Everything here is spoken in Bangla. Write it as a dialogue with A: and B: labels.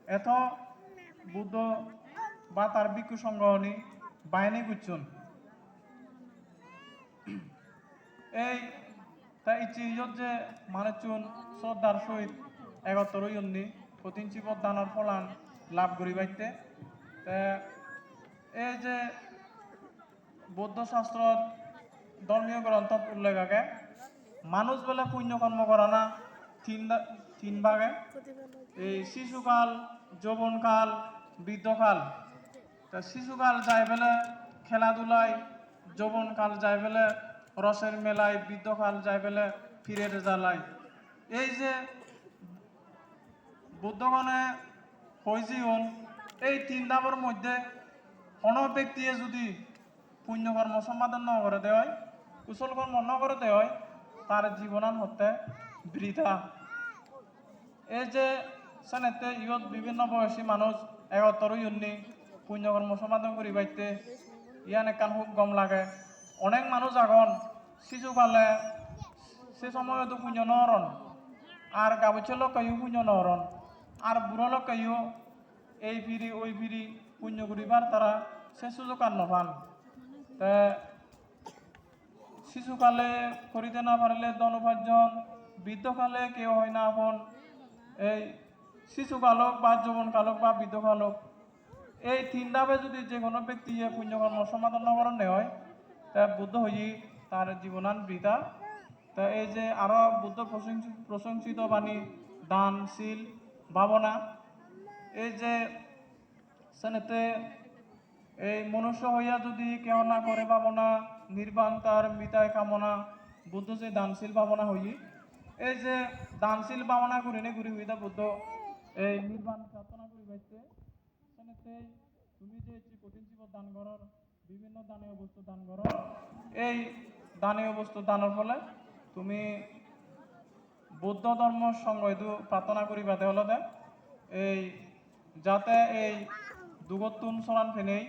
A: এত বুদ্ধ বা তার ভিক্ষু সংগ্রহণী বাহিনী গুচ্ছুন এই তা ইচ্ছি যে মানুষজন শ্রদ্ধার সহিত একত্র হইনি প্রতিঞ্চি দানার ফলান লাভ করি বাইতে এই যে বৌদ্ধ শাস্ত্র ধর্মীয় গ্রন্থ উল্লেখ আগে মানুষ বলে পুণ্যকর্ম করা না তিন ভাগে এই শিশুকাল যৌবনকাল বৃদ্ধকাল তা শিশুকাল যায় বেলে খেলাধুলায় যৌবনকাল যায় বেলে রসের মেলায় বৃদ্ধকাল যায় বেলে ফিরে রেজালায় এই যে বুদ্ধগণে হইজিওন এই তিন ধাপের মধ্যে কোনো ব্যক্তি যদি পুণ্যকর্ম সম্পাদন ন করে দেওয়া হয় কুশল কর্ম ন করে দেওয়া হয় তার জীবনান হতে বৃথা এই যে সেনেতে ইয়ত বিভিন্ন বয়সী মানুষ একত্তর ইউনি পুণ্যকর্ম সমাধান করি বাইতে ইয়ান একান খুব গম লাগে অনেক মানুষ আগন শিশুকালে সে সময় তো পুণ্য নহরণ আর গাবুছে লোক কাইও পুণ্য নহরণ আর বুড়ো লোক কাইও এই ফিরি ওই ফিরি পুণ্য করিবার তারা সে সুযোগ আর নপান তা শিশুকালে করিতে না পারলে ধন উপার্জন বৃদ্ধকালে কেউ হয় না আপন এই শিশুকালক বা যৌবনকালক বা বৃদ্ধকালক এই তিন ধাপে যদি যে কোনো ব্যক্তি পুণ্যকর্ম সমাধান নকরণ হয় তা বুদ্ধ হই তার জীবনান বৃথা তা এই যে আরো বুদ্ধ প্রশংসিত বাণী দান শীল ভাবনা এই যে সেনেতে এই মনুষ্য হইয়া যদি কেউ না করে ভাবনা নির্বাণ তার মিতায় কামনা বুদ্ধ যে দানশীল ভাবনা হই এই যে দানশীল ভাবনা করি নে ঘুরি হইতা বুদ্ধ এই নির্বাণ প্রার্থনা করি পাইতে সেনেতে তুমি যে কঠিন জীবন দান করর বিভিন্ন দানীয় বস্তু দান করর এই দানীয় বস্তু দানের ফলে তুমি বৌদ্ধ ধর্ম সঙ্গ প্রার্থনা করি বাদে হলে এই যাতে এই দুগতুন সরান ফেনেই